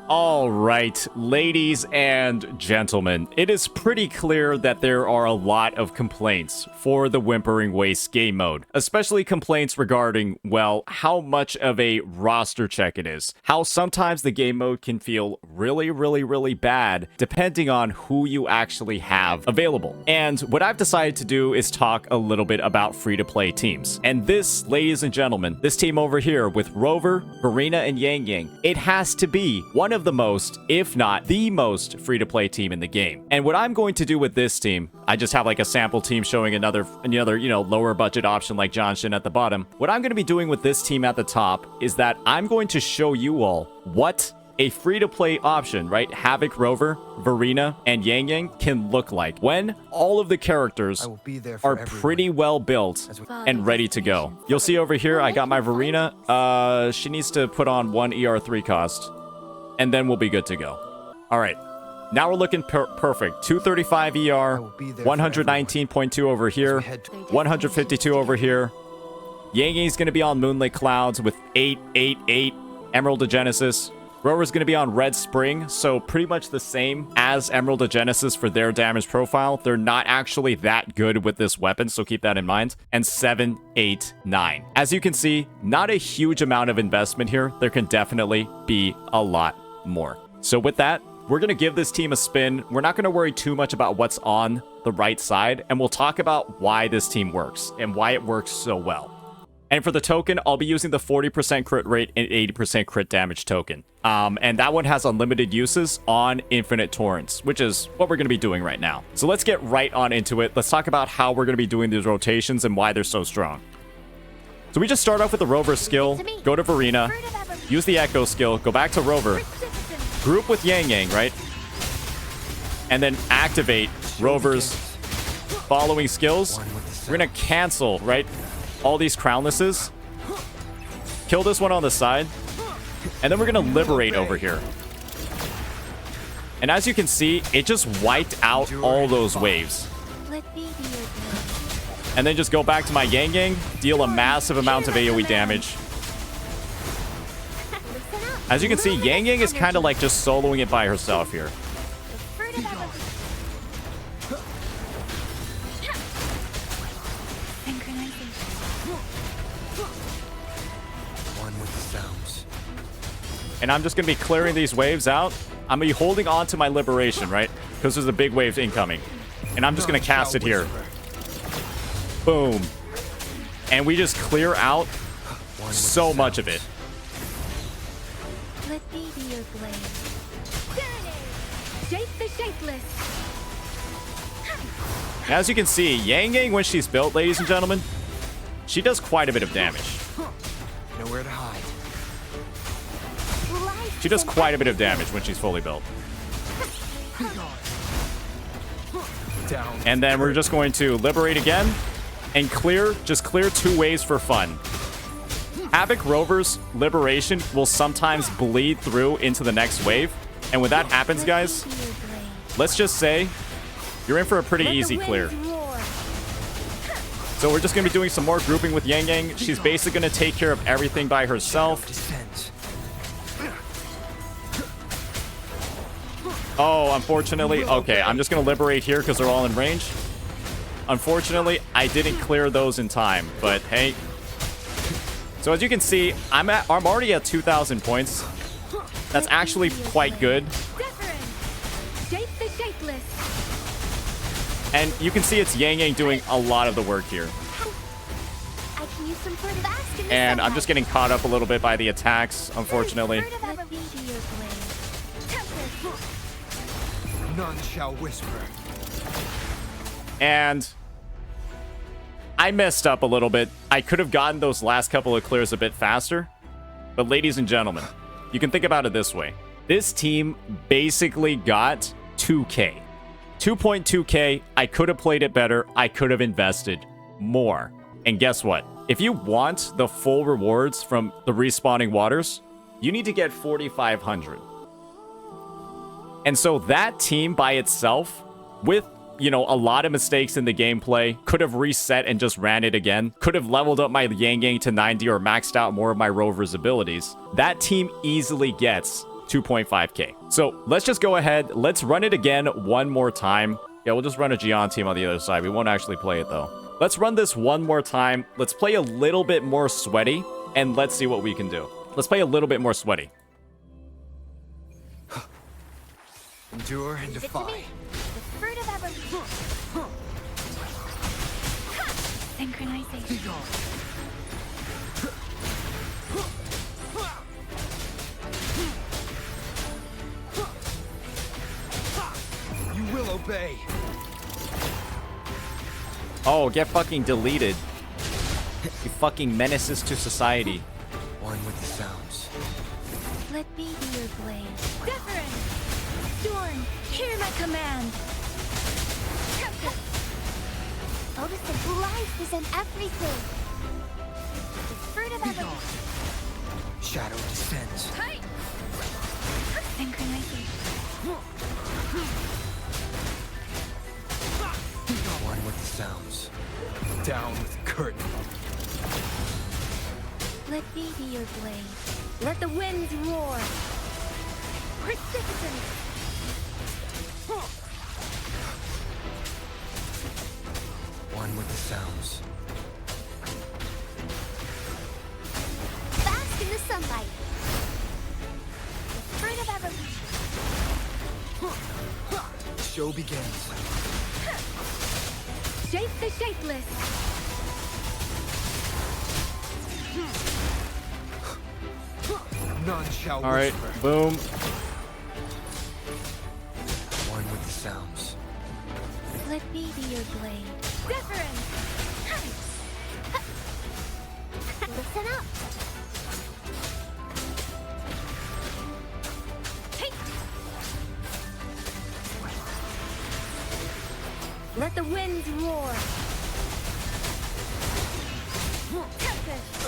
All right, ladies and gentlemen, it is pretty clear that there are a lot of complaints for the Whimpering Wastes game mode, especially complaints regarding, well, how much of a roster check it is, how sometimes the game mode can feel really bad depending on who you actually have available. And what I've decided to do is talk a little bit about free-to-play teams. And this, ladies and gentlemen, this team over here with Rover, Verena, and Yang Yang, it has to be one of the most, if not the most, free-to-play team in the game. And what I'm going to do with this team, I just have like a sample team showing another, lower budget option like Johnshin at the bottom. What I'm going to be doing with this team at the top is that I'm going to show you all what a free-to-play option, right? Havoc, Rover, Verena, and Yang Yang can look like when all of the characters are pretty well built and ready to go. You'll see over here, I got my Verena. She needs to put on 1 ER3 cost, and then we'll be good to go. All right. Now we're looking perfect. 235 ER, 119.2 over here, 152 over here. Yang Yang's going to be on Moonlit Clouds with 888 Emerald of Genesis. Rover's going to be on Red Spring, so pretty much the same as Emerald of Genesis for their damage profile. They're not actually that good with this weapon, so keep that in mind. And 789. As you can see, not a huge amount of investment here. There can definitely be a lot more. So with that, we're going to give this team a spin. We're not going to worry too much about what's on the right side, and we'll talk about why this team works and why it works so well. And for the token, I'll be using the 40% crit rate and 80% crit damage token. And that one has unlimited uses on Infinite Torrents, which is what we're going to be doing right now. So let's get right on into it. Let's talk about how we're going to be doing these rotations and why they're so strong. So we just start off with the Rover skill, go to Verena, use the Echo skill, go back to Rover, group with Yang Yang, right? And then activate Rover's following skills. We're going to cancel, right? All these crownlesses. Kill this one on the side. And then we're going to liberate over here. And as you can see, it just wiped out all those waves. And then just go back to my Yang Yang, deal a massive amount of AoE damage. As you can see, Yang Yang is kind of like just soloing it by herself here. And I'm just going to be clearing these waves out. I'm going to be holding on to my liberation, right? Because there's a big wave incoming. And I'm just going to cast it here. Boom. And we just clear out so much of it. Let me be your blade. Shape the shapeless. As you can see, Yang Yang, when she's built, ladies and gentlemen, she does quite a bit of damage. Nowhere to hide. She does quite a bit of damage when she's fully built. And then we're just going to liberate again and just clear 2 waves for fun. Havoc Rover's liberation will sometimes bleed through into the next wave. And when that happens, guys, let's just say you're in for a pretty easy clear. So we're just going to be doing some more grouping with Yang Yang. She's basically going to take care of everything by herself. Oh, unfortunately. Okay, I'm just going to liberate here because they're all in range. Unfortunately, I didn't clear those in time, but hey. So as you can see, I'm already at 2,000 points. That's actually quite good. And you can see it's Yang Yang doing a lot of the work here. And I'm just getting caught up a little bit by the attacks, unfortunately. None shall whisper. And I messed up a little bit. I could have gotten those last couple of clears a bit faster. But ladies and gentlemen, you can think about it this way. This team basically got 2K. 2.2K, I could have played it better. I could have invested more. And guess what? If you want the full rewards from the respawning waters, you need to get 4,500. And so that team by itself, with, a lot of mistakes in the gameplay, could have reset and just ran it again, could have leveled up my Yang Yang to 90 or maxed out more of my Rover's abilities. That team easily gets 2.5k. So let's just go ahead. Let's run it again one more time. Yeah, we'll just run a Gion team on the other side. We won't actually play it though. Let's run this one more time. Let's play a little bit more sweaty and let's see what we can do. Let's play a little bit more sweaty. Endure and Give it to defy. me. The fruit of evolution. Synchronization. You will obey. Oh, get fucking deleted. You fucking menaces to society. One with the sounds. Let me be your blade. Different. Storm, hear my command. Otis' life is in everything. The fruit of evolution. Shadow descends. Hey! Synchronization. One with the sounds. Down with curtain. Let me be your blade. Let the winds roar. Precipitate. One with the sounds. Bask in the sunlight. The fruit of evolution. Show begins. Shape the shapeless. None shall All right, whisper. boom. One with the sounds. Let me be your blade. Different. Listen up. Hey. Let the winds roar. Tempest.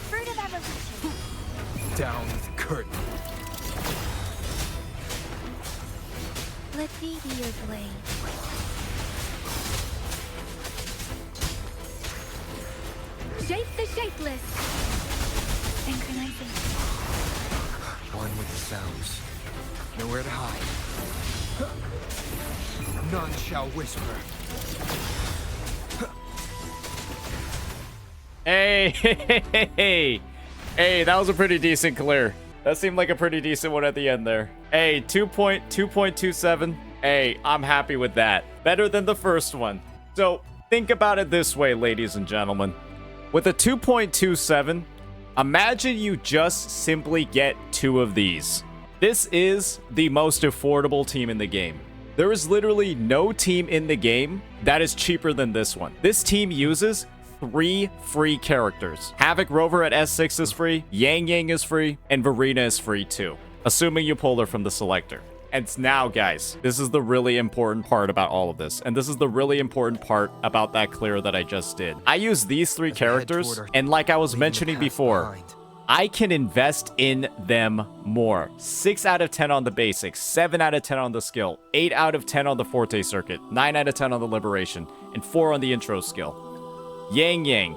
Fruit of evolution. Down with curtain. Let me be your blade. Shape the shapeless. Synchronizing. One with the sounds. Nowhere to hide. None shall whisper. Hey, hey, that was a pretty decent clear. That seemed like a pretty decent one at the end there. Hey, 2.27. Hey, I'm happy with that. Better than the first one. So think about it this way, ladies and gentlemen. With a 2.27, imagine you just simply get 2 of these. This is the most affordable team in the game. There is literally no team in the game that is cheaper than this one. This team uses 3 free characters. Havoc Rover at S6 is free, Yang Yang is free, and Verena is free too, assuming you pull her from the selector. And now, guys, this is the really important part about all of this, and this is the really important part about that clear that I just did. I use these 3 characters, and like I was mentioning before, I can invest in them more. 6 out of 10 on the basics, 7 out of 10 on the skill, 8 out of 10 on the Forte circuit, 9 out of 10 on the Liberation, and 4 on the intro skill. Yang Yang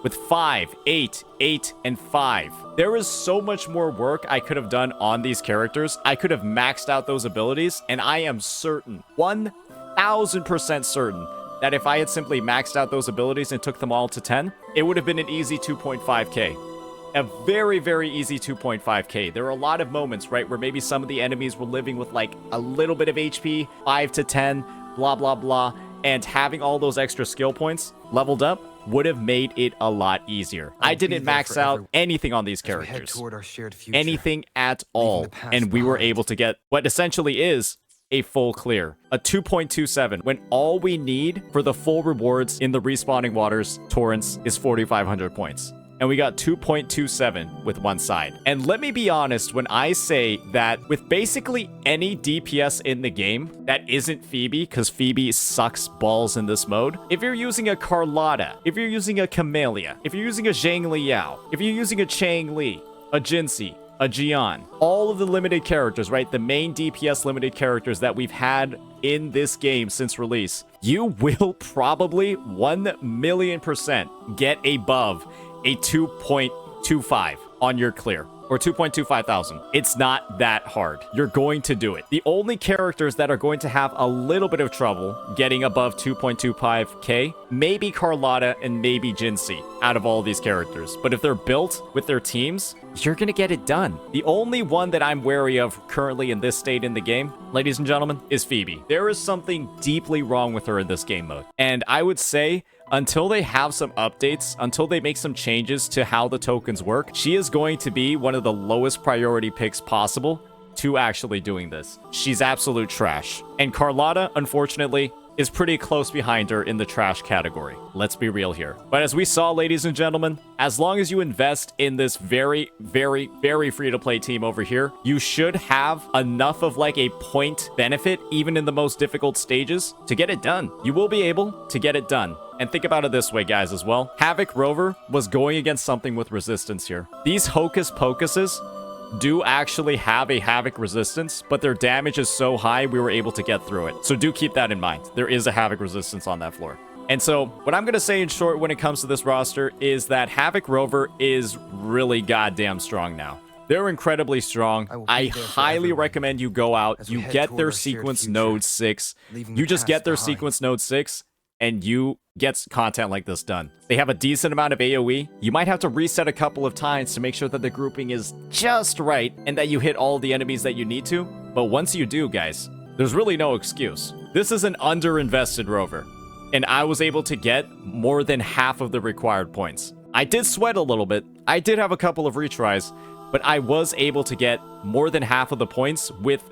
with 5, 8, 8, and 5. There is so much more work I could have done on these characters. I could have maxed out those abilities, and I am certain, 1000% certain, that if I had simply maxed out those abilities and took them all to 10, it would have been an easy 2.5k. A very, very easy 2.5k. There are a lot of moments, right, where maybe some of the enemies were living with like a little bit of HP, 5 to 10, blah, blah, blah, and having all those extra skill points leveled up would have made it a lot easier. I didn't max out anything on these characters. Anything at all. And we were able to get what essentially is a full clear. A 2.27 when all we need for the full rewards in the respawning waters torrents is 4,500 points. And we got 2.27 with one side. And let me be honest when I say that with basically any DPS in the game that isn't Phoebe, because Phoebe sucks balls in this mode, if you're using a Carlotta, if you're using a Camellia, if you're using a Zhang Liao, if you're using a Chang Li, a Jinxie, a Jian, all of the limited characters, right? The main DPS limited characters that we've had in this game since release, you will probably 1,000,000% get above a 2.27 2.25 on your clear, or 2.25 thousand. It's not that hard. You're going to do it. The only characters that are going to have a little bit of trouble getting above 2.25k, maybe Carlotta and maybe Jinxie out of all these characters. But if they're built with their teams, you're gonna get it done. The only one that I'm wary of currently in this state in the game, ladies and gentlemen, is Phoebe. There is something deeply wrong with her in this game mode. And I would say, until they have some updates, until they make some changes to how the tokens work, she is going to be one of the lowest priority picks possible to actually doing this. She's absolute trash. And Carlotta, unfortunately, is pretty close behind her in the trash category. Let's be real here. But as we saw, ladies and gentlemen, as long as you invest in this very, very, very free-to-play team over here, you should have enough of like a point benefit, even in the most difficult stages, to get it done. You will be able to get it done. And think about it this way, guys, as well. Havoc Rover was going against something with resistance here. These Hocus Pocuses do actually have a Havoc resistance, but their damage is so high we were able to get through it. So do keep that in mind. There is a Havoc resistance on that floor. And so what I'm going to say in short when it comes to this roster is that Havoc Rover is really goddamn strong now. They're incredibly strong. I highly recommend you go out, you get their sequence node 6. You just get their sequence node 6 and you get content like this done. They have a decent amount of AoE. You might have to reset a couple of times to make sure that the grouping is just right and that you hit all the enemies that you need to. But once you do, guys, there's really no excuse. This is an underinvested rover, and I was able to get more than half of the required points. I did sweat a little bit. I did have a couple of retries, but I was able to get more than half of the points with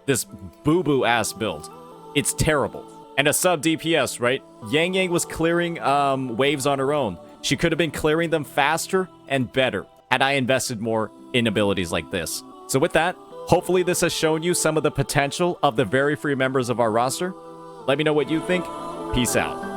this boo-boo ass build. It's terrible. And a sub DPS, right? Yang Yang was clearing waves on her own. She could have been clearing them faster and better had I invested more in abilities like this. So with that, hopefully this has shown you some of the potential of the very free members of our roster. Let me know what you think. Peace out.